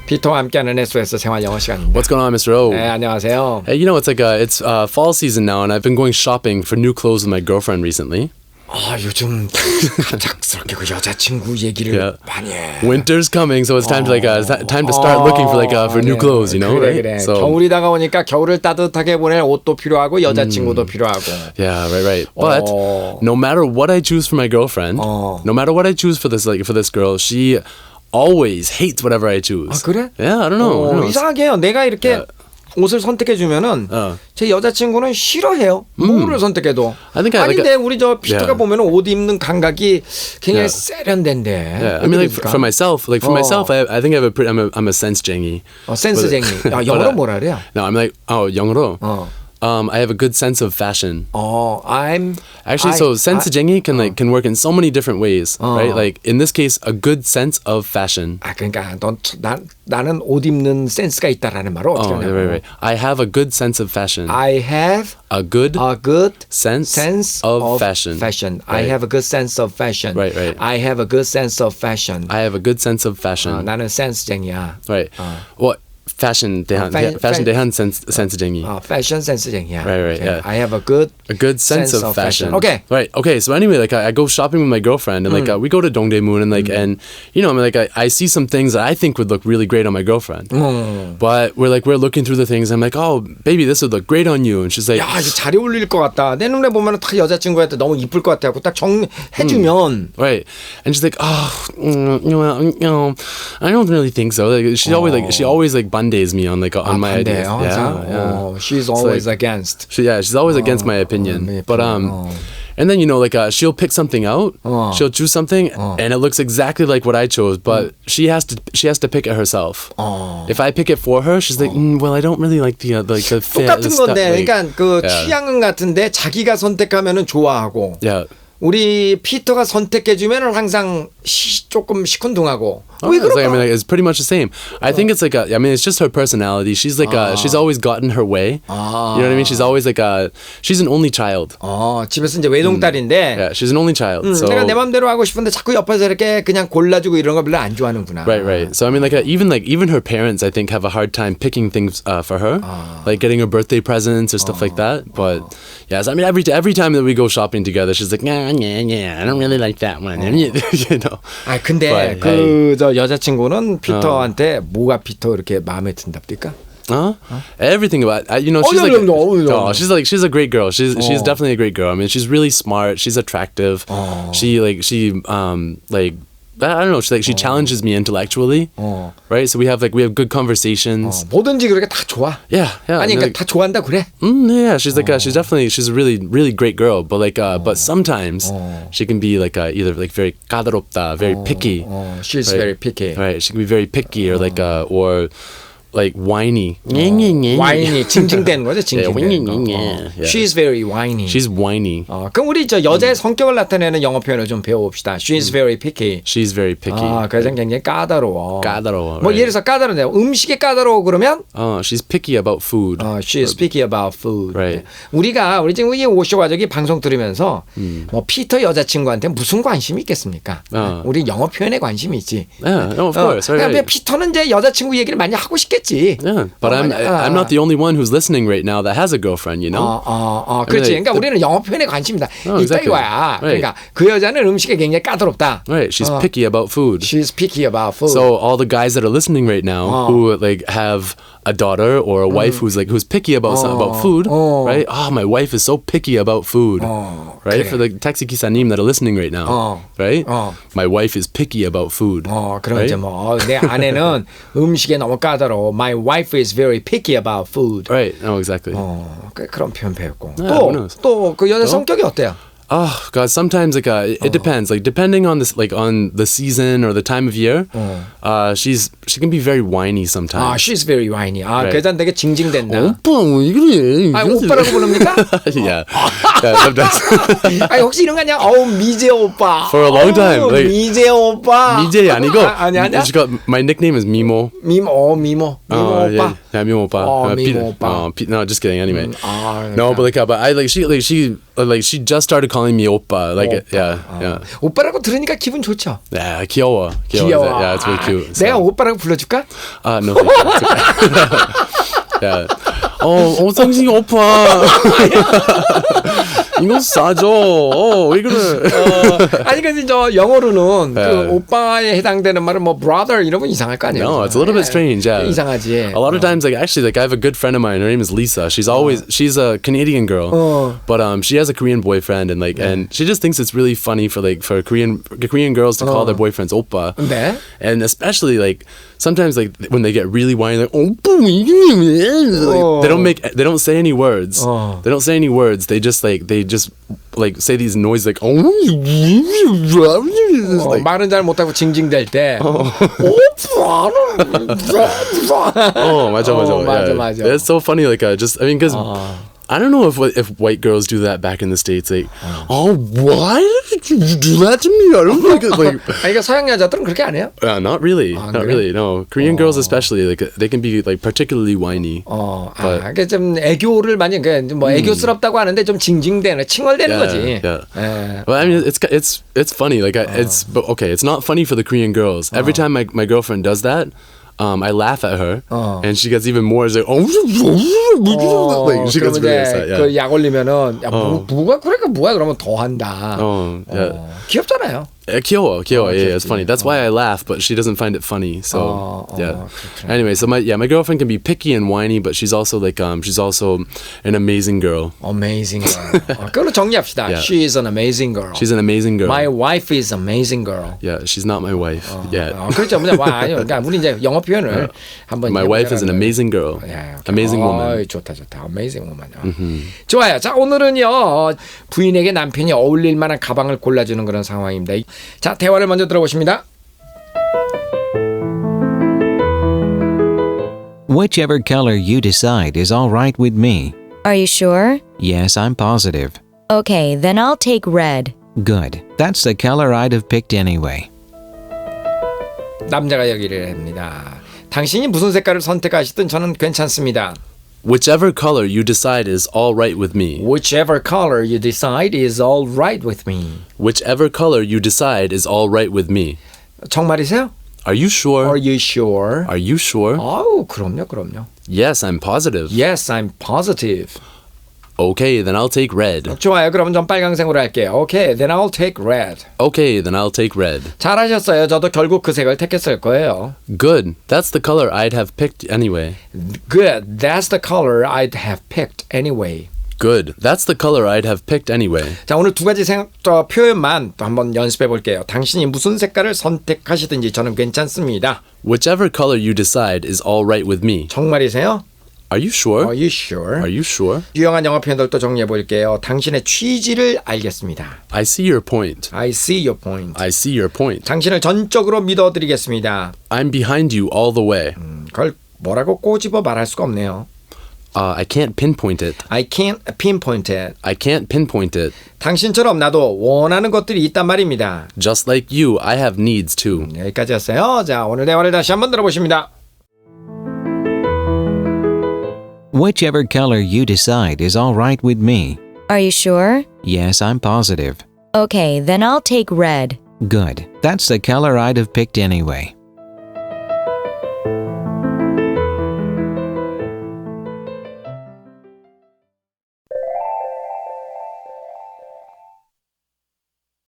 피터와 함께하는 SOS 생활 영어 시간입니다. What's going on, Mr. O? 네, 안녕하세요. Hey, you know, it's fall season now, and I've been going shopping for new clothes with my girlfriend recently. 요즘 갑작스럽게 그 여자친구 얘기를 많이 해. Winter's coming, so it's time to time to start looking for new clothes, you know, 그래, right? 그래. So, 겨울이 다가오니까 겨울을 따뜻하게 보낼 옷도 필요하고 여자친구도 필요하고. yeah, right. But no matter what I choose for my girlfriend, no matter what I choose for this girl, she always hates whatever I choose. 아, 그래? Yeah, I don't know. 이상하게요. 내가 이렇게 옷을 선택해주면은 제 여자친구는 싫어해요. 뭐를 선택해도. 아닌데 우리 저 피터가 보면은 옷 입는 감각이 굉장히 세련된데. Yeah, I mean, like for myself, I think I'm a sense쟁이. 센스쟁이. 영어로 뭐라 그래요? No, I'm like 영어로. I have a good sense of fashion. sense쟁이 can work in so many different ways, right? Like in this case, a good sense of fashion. 그러니까 나는 옷 입는 센스가 있다라는 말을 어떻게 하냐고. Right. I have a good sense of fashion. I have a good sense of fashion. Right. I have a good sense of fashion. Right. I have a good sense of fashion. I have a good sense of fashion. 나는 센스쟁이야. Right. What? Fashion 대한 센스쟁이. Fashion 센스쟁이야. Right. Yeah. I have a good sense of fashion. Okay. Right. Okay. So anyway, I go shopping with my girlfriend, and we go to Dongdaemun, and you know, I see some things that I think would look really great on my girlfriend. But we're looking through the things. And I'm like, oh, baby, this would look great on you. And she's like, 야, 이거 잘 어울릴 것 같다. 내 눈에 보면은 딱 여자친구한테 너무 이쁠 것 같아. 딱 정해주면. Right. And she's like, I don't really think so. Like she always Mondays me on my ideas. Yeah. She's always against. She's always against my opinion. But and then she'll pick something out. She'll choose something, and it looks exactly like what I chose. But she has to pick it herself. If I pick it for her, she's like, well, I don't really like the fit. 똑같은 건데, 그러니까 그 취향은 같은데 자기가 선택하면은 좋아하고. Yeah. 우리 피터가 선택해주면은 항상 조금 시큰둥하고. 왜 그럴까? It's pretty much the same. I think it's it's just her personality. She's she's always gotten her way. You know what I mean? She's always she's an only child. 집에서 이제 외동딸인데. Yeah, she's an only child. So 내가 내 맘대로 하고 싶은데 자꾸 옆에서 이렇게 그냥 골라주고 이런 거 별로 안 좋아하는구나. Right. So I mean, even her parents, I think, have a hard time picking things for her, like getting her birthday presents or stuff like that. But yes, I mean, every time that we go shopping together, she's like, I don't really like that one. You know. 근데 저 여자친구는 피터한테 뭐가 피터 이렇게 마음에 든답니까? Everything about she's a great girl. She's definitely a great girl. I mean, she's really smart. She's attractive. I don't know. She challenges me intellectually, right? So we have good conversations. 뭐든지 그렇게 다 좋아. Yeah. 아니 그러니까 다 좋아한다 그래. Yeah. She's a really great girl. But but sometimes she can be either very 까다롭다, very picky. She's very picky. Right. She can be very picky or whiny. whiny 징징대는 거죠, 징징대는. Yeah. She's very whiny. She's whiny. 그럼 우리 저 여자의 성격을 나타내는 영어 표현을 좀 배워봅시다. She's very picky. She's very picky. 그래서 굉장히 까다로워. 뭐 예를 들어서 까다로운데 음식에 까다로워 그러면? She's picky about food. She's picky about food. Right. 우리 지금 이 오쇼 가족이 방송 들으면서 뭐 피터 여자친구한테 무슨 관심이 있겠습니까? 우리 영어 표현에 관심이 있지. Yeah, of course. 그러니까 피터는 이제 여자친구 얘기를 많이 하고 싶겠지. Yeah, but I'm not the only one who's listening right now that has a girlfriend, you know? 그렇지. 그러니까 우리는 영어 표현에 관심이다. 이따 이거야. 그러니까 그 여자는 음식에 굉장히 까다롭다. Right, she's picky about food. She's picky about food. So all the guys that are listening right now who have a daughter or a wife who's picky about food, right? My wife is so picky about food, right? 그래. For the taxi 기사님 that are listening right now, right? My wife is picky about food. 그럼 right? 이제 내 아내는 음식에 너무 까다로워. My wife is very picky about food. Right. Oh, exactly. 그런 표현 배웠고. Yeah, 또 그 여자 성격이 어때요? God, sometimes it depends. Depending on this, on the season or the time of year, she can be very whiny sometimes. She's very whiny. Right. 그래서 되게 징징댄다. 오빠 왜 그래? 오빠라고 부릅니까? Yeah. sometimes. 혹시 이런 거 아니야? 미제 오빠. For a long time. 미제 오빠. 미제 아니고. 아니야. My nickname is Mimo. 미모 오빠. Yeah, 미모 오빠. 미모 오빠. No, just kidding. Anyway, no, but she just started calling me 오빠. Yeah. 오빠라고 들으니까 기분 좋죠. Yeah, 귀여워. Yeah, it's really cute. 내가 오빠라고 불러줄까? No, thank you. Yeah. 상진이 오빠. 이거 싸줘. 왜 그래? 아니 근데 저 영어로는 그 오빠에 해당되는 말은 뭐 brother 이런 건 이상할 거 아니에요? No, it's a little bit strange. Yeah. 이상하지. A lot of times, actually, I have a good friend of mine. Her name is Lisa. She's a Canadian girl, but she has a Korean boyfriend, and she just thinks it's really funny for Korean girls to call their boyfriends oppa. 네. And especially sometimes when they get really whiny, oppa, they don't say any words. They don't say any words. They just say these noises 말은 잘 못하고 징징댈 때 맞아. It's so funny. Because I don't know if white girls do that back in the States. Why did you do that to me? I don't like it. 그러니까 서양 여자들은 그렇게 안 해요? Not really. Not really. No. Korean girls especially, they can be particularly whiny. 그러니까 좀 애교를 많이 뭐 애교스럽다고 하는데 좀 징징대는 칭얼대는 거지. Yeah. Well, I mean, it's funny. It's not funny for the Korean girls. Every time my girlfriend does that, I laugh at her, and she gets even more she gets really upset. Yeah. 그 약 올리면은 뭐가 그러면 더 한다. 귀엽잖아요. 귀여워. Yeah, it's funny. That's why I laugh, but she doesn't find it funny. So Anyway, so my girlfriend can be picky and whiny, but she's also an amazing girl. Amazing girl. 그걸로 정리합시다. Yeah. She is an amazing girl. She's an amazing girl. My wife is an amazing girl. Yeah, she's not my wife. 그렇죠. 그러니까 우리 이제 영어 표현을 한번. My wife is an amazing girl. Amazing woman. 좋다. Amazing woman. 좋아요. 자, 오늘은요 부인에게 남편이 어울릴 만한 가방을 골라주는 그런 상황입니다. 자, 대화를 먼저 들어보십니다. Whichever color you decide is all right with me. Are you sure? Yes, I'm positive. Okay, then I'll take red. Good. That's the color I'd have picked anyway. 남자가 얘기를 합니다. 당신이 무슨 색깔을 선택하시든 저는 괜찮습니다. Whichever color you decide is all right with me. Whichever color you decide is all right with me. Whichever color you decide is all right with me. 정말이세요? Are you sure? Are you sure? Are you sure? 그럼요. Yes, I'm positive. Yes, I'm positive. Okay, then I'll take red. 좋아요. 그럼 전 빨강색으로 할게요. Okay, then I'll take red. Okay, then I'll take red. 잘하셨어요. 저도 결국 그 색을 택했을 거예요. Good. That's the color I'd have picked anyway. Good. That's the color I'd have picked anyway. Good. That's the color I'd have picked anyway. 자, 오늘 두 가지 표현만 또 한번 연습해 볼게요. 당신이 무슨 색깔을 선택하시든지 저는 괜찮습니다. Whichever color you decide is all right with me. 정말이세요? Are you sure? Are you sure? Are you sure? 유용한 영어 표현들 또 정리해 볼게요. 당신의 취지를 알겠습니다. I see your point. I see your point. I see your point. 당신을 전적으로 믿어드리겠습니다. I'm behind you all the way. 그걸 뭐라고 꼬집어 말할 수가 없네요. I can't pinpoint it. I can't pinpoint it. I can't pinpoint it. 당신처럼 나도 원하는 것들이 있단 말입니다. Just like you, I have needs too. 여기까지였어요. 자, 오늘 대화를 다시 한번 들어보십니다. Whichever color you decide is all right with me. Are you sure? Yes, I'm positive. Okay, then I'll take red. Good. That's the color I'd have picked anyway.